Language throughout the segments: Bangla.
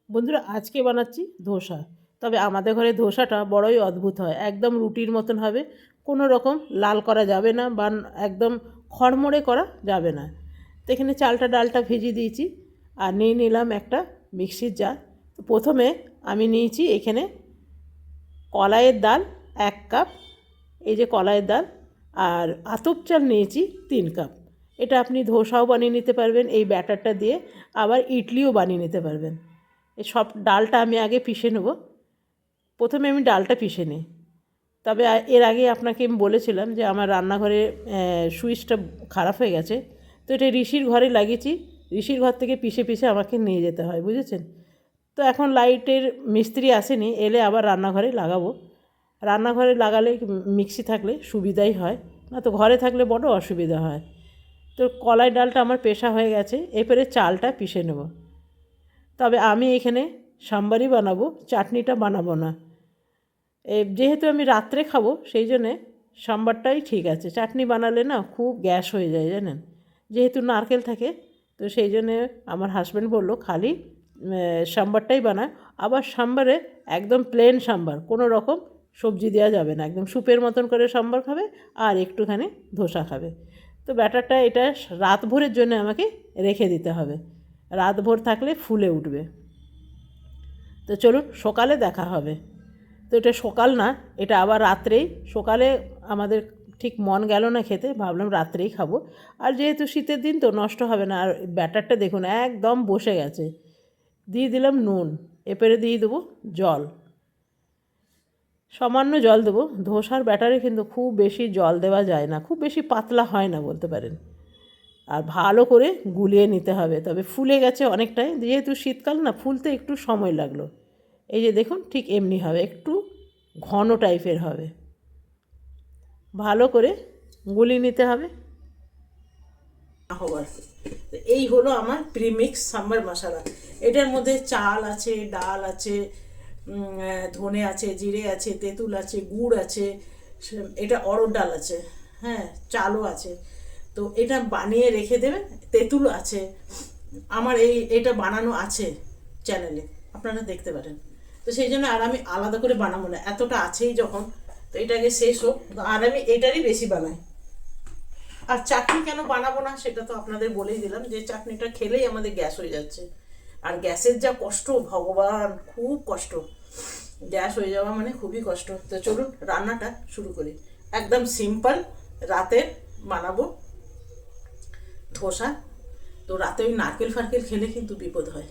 বন্ধুরা আজকে বানাচ্ছি ধোসা। তবে আমাদের ঘরে ধোসাটা বড়ই অদ্ভুত হয়, একদম রুটির মতন হবে। কোনো রকম লাল করা যাবে না বা একদম খড়মড়ে করা যাবে না। তো এখানে চালটা ডালটা ভেজে দিয়েছি আর নিয়ে নিলাম একটা মিক্সির জার। তো প্রথমে আমি নিয়েছি এখানে কলাইয়ের ডাল 1 কাপ, এই যে কলাইয়ের ডাল, আর আতপ চাল নিয়েছি 3 কাপ। এটা আপনি ধোসাও বানিয়ে নিতে পারবেন এই ব্যাটারটা দিয়ে, আবার ইডলিও বানিয়ে নিতে পারবেন। এই সব ডালটা আমি আগে পিষে নেব। প্রথমে আমি ডালটা পিষে নিই। তবে এর আগে আপনাকে আমি বলেছিলাম যে আমার রান্নাঘরে সুইচটা খারাপ হয়ে গেছে। তো এটা ঋষির ঘরে লাগিয়েছি, ঋষির ঘর থেকে পিষে পিষে আমাকে নিয়ে যেতে হয়, বুঝেছেন। তো এখন লাইটের মিস্ত্রি আসেনি, এলে আবার রান্নাঘরে লাগাবো। রান্নাঘরে লাগালে মিক্সি থাকলে সুবিধাই হয়, না তো ঘরে থাকলে বড় অসুবিধা হয়। তো কলাই ডালটা আমার পেশা হয়ে গেছে, এরপরে চালটা পিষে নেব। তবে আমি এখানে সাম্বারই বানাবো, চাটনিটা বানাবো না। যেহেতু আমি রাত্রে খাবো সেই জন্যে সাম্বারটাই ঠিক আছে। চাটনি বানালে না খুব গ্যাস হয়ে যায় জানেন, যেহেতু নারকেল থাকে। তো সেই জন্যে আমার হাজব্যান্ড বললো খালি সাম্বারটাই বানায়। আবার সাম্বারে একদম প্লেন সাম্বার, কোনো রকম সবজি দেওয়া যাবে না, একদম স্যুপের মতন করে সাম্বার খাবে আর একটুখানি ধোসা খাবে। তো ব্যাটারটা এটা রাতভরের জন্য আমাকে রেখে দিতে হবে, রাতভর থাকলে ফুলে উঠবে। তো চলুন সকালে দেখা হবে। তো এটা সকাল না, এটা আবার রাত্রেই। সকালে আমাদের ঠিক মন গেল না খেতে, ভাবলাম রাত্রেই খাবো। আর যেহেতু শীতের দিন তো নষ্ট হবে না। আর ব্যাটারটা দেখুন একদম বসে গেছে। দিয়ে দিলাম নুন, এরপরে দিয়ে দেবো জল, সামান্য জল দেবো। ধোসার ব্যাটারে কিন্তু খুব বেশি জল দেওয়া যায় না, খুব বেশি পাতলা হয় না বলতে পারেন। আর ভালো করে গুলিয়ে নিতে হবে। তবে ফুলে গেছে অনেকটাই, যেহেতু শীতকাল না, ফুলতে একটু সময় লাগলো। এই যে দেখুন ঠিক এমনি হবে, একটু ঘন টাইপের হবে। ভালো করে গুলিয়ে নিতে হবে হবার। এই হলো আমার প্রিমিক্স সাম্বার মশলা। এটার মধ্যে চাল আছে, ডাল আছে, ধনে আছে, জিরে আছে, তেঁতুল আছে, গুড় আছে, এটা অড়হর ডাল আছে, হ্যাঁ চালও আছে। তো এটা বানিয়ে রেখে দেবেন। তেঁতুল আছে, আমার এটা বানানো আছে চ্যানেলে, আপনারা দেখতে পারেন। তো সেই জন্য আর আমি আলাদা করে বানাবো না, এতটা আছেই যখন। তো এটাকে শেষ হোক, আর আমি এটারই বেশি বানাই। আর চাটনি কেন বানাবো না সেটা তো আপনাদের বলেই দিলাম, যে চাটনিটা খেলেই আমাদের গ্যাস হয়ে যাচ্ছে। আর গ্যাসের যা কষ্ট ভগবান, খুব কষ্ট। গ্যাস হয়ে যাওয়া মানে খুবই কষ্ট। তো চলুন রান্নাটা শুরু করি। একদম সিম্পল রাতে বানাবো ধোসা। তো রাতে ওই নারকেল ফারকেল খেলে কিন্তু বিপদ হয়।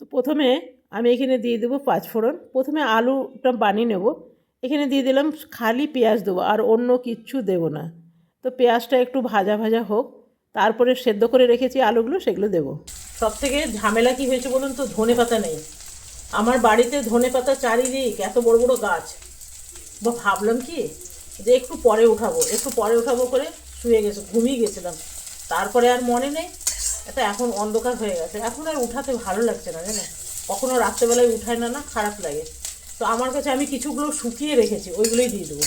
তো প্রথমে আমি এখানে দিয়ে দেবো 5 ফোড়ন। প্রথমে আলুটা বানিয়ে নেব। এখানে দিয়ে দিলাম খালি পেঁয়াজ দেবো, আর অন্য কিচ্ছু দেবো না। তো পেঁয়াজটা একটু ভাজা ভাজা হোক, তারপরে সেদ্ধ করে রেখেছি আলুগুলো, সেগুলো দেবো। সব থেকে ঝামেলা কী হয়েছে বলুন তো, ধনে পাতা নেই আমার বাড়িতে। ধনে পাতা চারিদিক, এত বড় বড় গাছ। বা ভাবলাম কি যে একটু পরে উঠাবো, একটু পরে উঠাবো করে শুয়ে গেছে, ঘুমিয়ে গেছিলাম। তারপরে আর মনে নেই। এটা এখন অন্ধকার হয়ে গেছে, এখন আর উঠাতে ভালো লাগছে না জানেন। কখনো রাত্রেবেলায় উঠায় না, না খারাপ লাগে। তো আমার কাছে আমি কিছুগুলো শুকিয়ে রেখেছি, ওইগুলোই দিয়ে দেবো।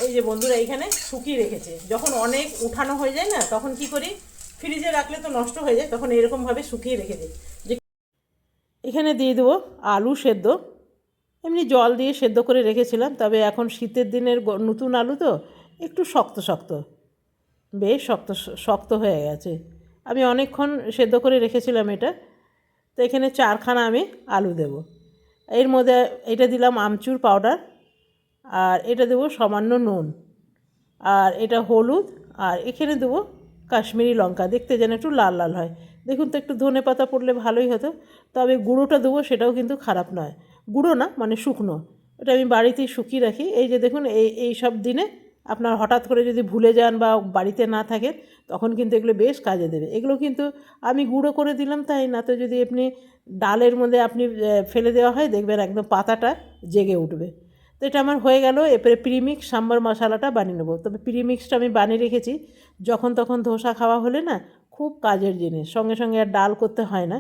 এই যে বন্ধুরা এইখানে শুকিয়ে রেখেছি। যখন অনেক উঠানো হয়ে যায় না, তখন কি করি, ফ্রিজে রাখলে তো নষ্ট হয়ে যায়, তখন এরকমভাবে শুকিয়ে রেখে দিই। যে এখানে দিয়ে দেবো আলু সেদ্ধ। এমনি জল দিয়ে সেদ্ধ করে রেখেছিলাম, তবে এখন শীতের দিনের নতুন আলু তো একটু শক্ত শক্ত, বেশ শক্ত শক্ত হয়ে গেছে। আমি অনেকক্ষণ সেদ্ধ করে রেখেছিলাম এটা। তো এখানে 4খানা আমি আলু দেব। এর মধ্যে এটা দিলাম আমচুর পাউডার, আর এটা দেবো সামান্য নুন, আর এটা হলুদ, আর এখানে দেবো কাশ্মীরি লঙ্কা, দেখতে যেন একটু লাল লাল হয়। দেখুন তো একটু ধনে পাতা পড়লে ভালোই হতো। তবে গুঁড়োটা দেবো, সেটাও কিন্তু খারাপ নয়। গুঁড়ো না মানে শুকনো, এটা আমি বাড়িতেই শুকিয়ে রাখি। এই যে দেখুন, এই সব দিনে আপনার হঠাৎ করে যদি ভুলে যান বা বাড়িতে না থাকেন, তখন কিন্তু এগুলো বেশ কাজে দেবে। এগুলো কিন্তু আমি গুঁড়ো করে দিলাম তাই, না তো যদি আপনি ডালের মধ্যে আপনি ফেলে দেওয়া হয়, দেখবেন একদম পাতাটা জেগে উঠবে। তো এটা আমার হয়ে গেল। এরপরে প্রিমিক্স সাম্বার মশলাটা বানিয়ে নেবো। তবে প্রিমিক্সটা আমি বানিয়ে রেখেছি, যখন তখন ধোসা খাওয়া হলে না খুব কাজের জিনিস, সঙ্গে সঙ্গে আর ডাল করতে হয় না।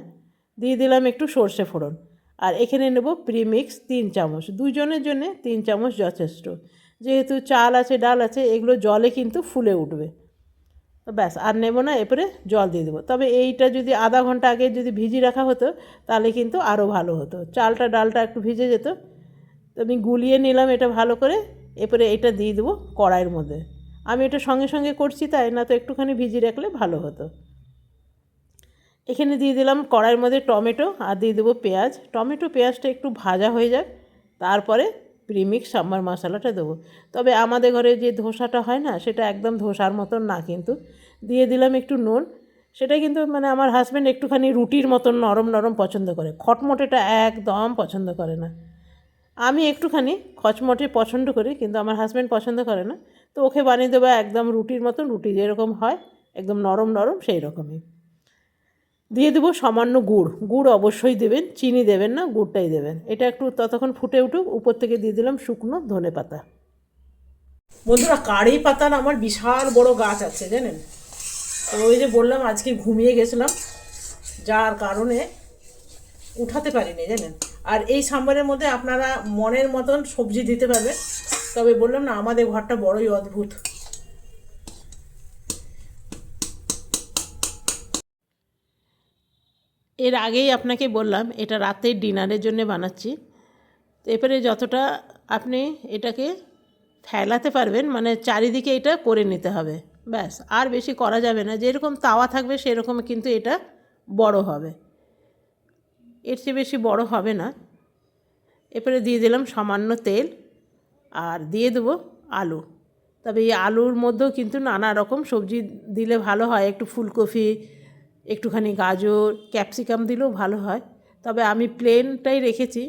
দিয়ে দিলাম একটু সর্ষে ফোড়ন। আর এখানে নেব প্রিমিক্স 3 চামচ, দুজনের জন্যে 3 চামচ যথেষ্ট। যেহেতু চাল আছে ডাল আছে, এগুলো জলে কিন্তু ফুলে উঠবে। তো ব্যাস আর নেব না, এরপরে জল দিয়ে দেবো। তবে এইটা যদি আধা ঘন্টা আগে যদি ভিজিয়ে রাখা হতো তাহলে কিন্তু আরও ভালো হতো, চালটা ডালটা একটু ভিজে যেত। তো আমি গুলিয়ে নিলাম এটা ভালো করে, এরপরে এটা দিয়ে দেবো কড়াইয়ের মধ্যে। আমি এটা সঙ্গে সঙ্গে করছি তাই, না তো একটুখানি ভিজিয়ে রাখলে ভালো হতো। এখানে দিয়ে দিলাম কড়াইয়ের মধ্যে টমেটো আর দিয়ে দেবো পেঁয়াজ। টমেটো পেঁয়াজটা একটু ভাজা হয়ে যাক, তারপরে প্রিমিক্স সাম্বার মশলাটা দেবো। তবে আমাদের ঘরে যে ধোসাটা হয় না সেটা একদম ধোসার মতন না, কিন্তু দিয়ে দিলাম একটু নুন। সেটা কিন্তু মানে আমার হাজব্যান্ড একটুখানি রুটির মতন নরম নরম পছন্দ করে, খটমটেটা একদম পছন্দ করে না। আমি একটুখানি খচমটে পছন্দ করি, কিন্তু আমার হাজব্যান্ড পছন্দ করে না। তো ওকে বানিয়ে দেবো একদম রুটির মতন, রুটি যেরকম হয় একদম নরম নরম সেই রকমই। দিয়ে দেবো সামান্য গুড়, গুড় অবশ্যই দেবেন, চিনি দেবেন না, গুড়টাই দেবেন। এটা একটু ততক্ষণ ফুটে উঠুক, উপর থেকে দিয়ে দিলাম শুকনো ধনে পাতা। বন্ধুরা, কারি পাতার আমার বিশাল বড় গাছ আছে জানেন। তো ওই যে বললাম আজকে ঘুমিয়ে গেছিলাম, যার কারণে উঠাতে পারিনি জানেন। আর এই সাম্বারের মধ্যে আপনারা মনের মতন সবজি দিতে পারবেন, তবে বললাম না আমাদের ঘরটা বড়ই অদ্ভুত। এর আগেই আপনাকে বললাম এটা রাতের ডিনারের জন্য বানাচ্ছি। তো এরপরে যতটা আপনি এটাকে ফেলাতে পারবেন, মানে চারিদিকে এটা করে নিতে হবে, ব্যাস। আর বেশি করা যাবে না, যেরকম তাওয়া থাকবে সেরকম কিন্তু এটা বড় হবে, এর চেয়ে বেশি বড় হবে না। এরপরে দিয়ে দিলাম সামান্য তেল আর দিয়ে দেবো আলু। তবে এই আলুর মধ্যেও কিন্তু নানা রকম সবজি দিলে ভালো হয়, একটু ফুলকপি, একটুখানি গাজর, ক্যাপসিকাম দিলেও ভালো হয়। তবে আমি প্লেনটাই রেখেছি।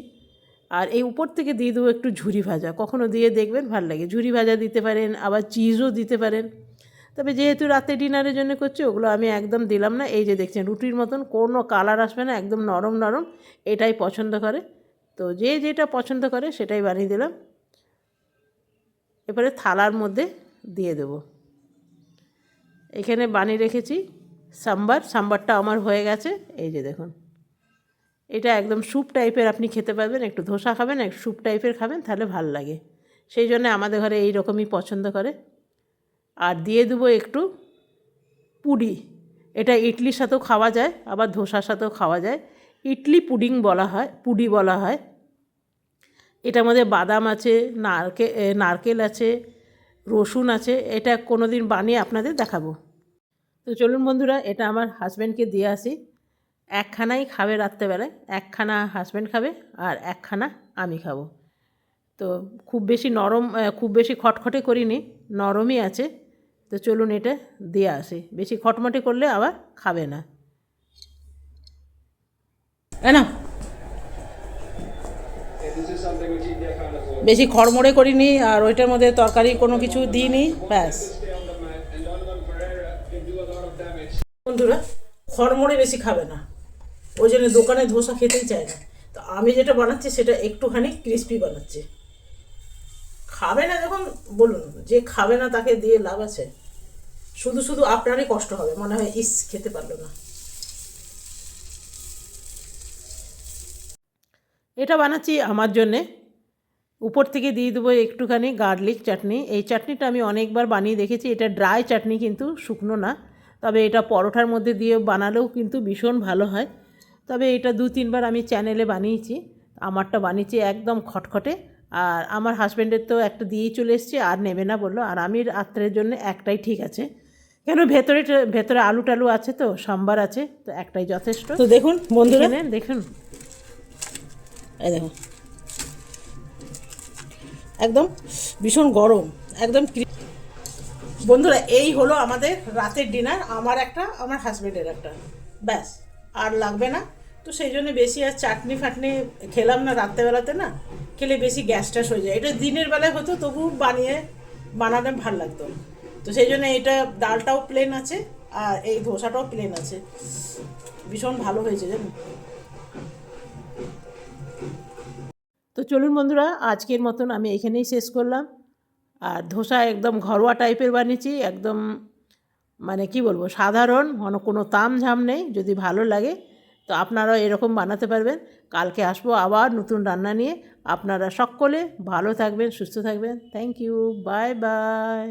আর এই উপর থেকে দিয়ে দেবো একটু ঝুরি ভাজা, কখনো দিয়ে দেখবেন ভালো লাগে। ঝুরি ভাজা দিতে পারেন, আবার চিজও দিতে পারেন। তবে যেহেতু রাতে ডিনারের জন্য করছি ওগুলো আমি একদম দিলাম না। এই যে দেখছেন রুটির মতন কোনো কালার আসবে না, একদম নরম নরম, এটাই পছন্দ করে। তো যে যেটা পছন্দ করে সেটাই বানিয়ে দিলাম। এবারে থালার মধ্যে দিয়ে দেব। এখানে বানিয়ে রেখেছি সাম্বারটা আমার হয়ে গেছে। এই যে দেখুন, এটা একদম স্যুপ টাইপের আপনি খেতে পারবেন, একটু ধোসা খাবেন একটু স্যুপ টাইপের খাবেন, তাহলে ভাল লাগে। সেই জন্য আমাদের ঘরে এই রকমই পছন্দ করে। আর দিয়ে দেবো একটু পুডি। এটা ইডলির সাথেও খাওয়া যায়, আবার ধোসার সাথেও খাওয়া যায়। ইডলি পুডিং বলা হয়, পুডি বলা হয়। এটার মধ্যে বাদাম আছে, নারকেল আছে, রসুন আছে। এটা কোনো দিন বানিয়ে আপনাদের দেখাবো। তো চলুন বন্ধুরা, এটা আমার হাজব্যান্ডকে দিয়ে আসি। একখানাই খাবে রাত্রেবেলায়, একখানা হাজব্যান্ড খাবে আর একখানা আমি খাবো। তো খুব বেশি নরম, খুব বেশি খটখটে করিনি, নরমই আছে। তো চলুন এটা দিয়ে আসি, বেশি খটমটে করলে আবার খাবে না। না বেশি খড়মড়ে করিনি, আর ওইটার মধ্যে তরকারি কোনো কিছু দিইনি, ব্যাস। বন্ধুরা, খড়মড়ে বেশি খাবে না, ওই জন্য দোকানে ধোসা খেতেই চায় না। তো আমি যেটা বানাচ্ছি সেটা একটুখানি ক্রিস্পি বানাচ্ছি। খাবে না যখন বলুন, যে খাবে না তাকে দিয়ে লাভ আছে? শুধু শুধু আপনারই কষ্ট হবে, মনে হয় ইস খেতে পারলো না। এটা বানাচ্ছি আমার জন্যে। উপর থেকে দিয়ে দেবো একটুখানি গার্লিক চাটনি। এই চাটনিটা আমি অনেকবার বানিয়ে দেখেছি, এটা ড্রাই চাটনি কিন্তু শুকনো না। তবে এটা পরোটার মধ্যে দিয়ে বানালেও কিন্তু ভীষণ ভালো হয়। তবে এটা 2-3 বার আমি চ্যানেলে বানিয়েছি, আমারটা বানিয়েছি একদম খটখটে। আর আমার হাজব্যান্ডের তো একটা দিয়েই চলে এসেছে, আর নেবে না বললো। আর আমি রাত্রের জন্য একটাই ঠিক আছে, কেন ভেতরে আলু টালু আছে, তো সাম্বার আছে, তো একটাই যথেষ্ট। তো দেখুন বন্ধুরা, দেখুন, এই দেখুন একদম ভীষণ গরম, একদম। বন্ধুরা, এই হলো আমাদের রাতের ডিনার, আমার একটা, আমার হাজব্যান্ডের একটা, ব্যাস। আর লাগবে না। তো সেই জন্য বেশি আর চাটনি ফাটনি খেলাম না রাত্রেবেলাতে, না খেলে বেশি গ্যাস ট্যাস হয়ে যায়। এটা দিনের বেলায় হতো তবু বানালে ভাল লাগতো। তো সেই জন্য এটা ডালটাও প্লেন আছে আর এই ধোসাটাও প্লেন আছে, ভীষণ ভালো হয়েছে জানো। তো চলুন বন্ধুরা, আজকের মতন আমি এখানেই শেষ করলাম। আর ধোসা একদম ঘরোয়া টাইপের বানিয়েছি, একদম মানে কি বলবো, সাধারণ, কোনো তামঝাম নেই। যদি ভালো লাগে তো আপনারাও এরকম বানাতে পারবেন। কালকে আসবো আবার নতুন রান্না নিয়ে। আপনারা সকলে ভালো থাকবেন, সুস্থ থাকবেন। Thank you, bye by.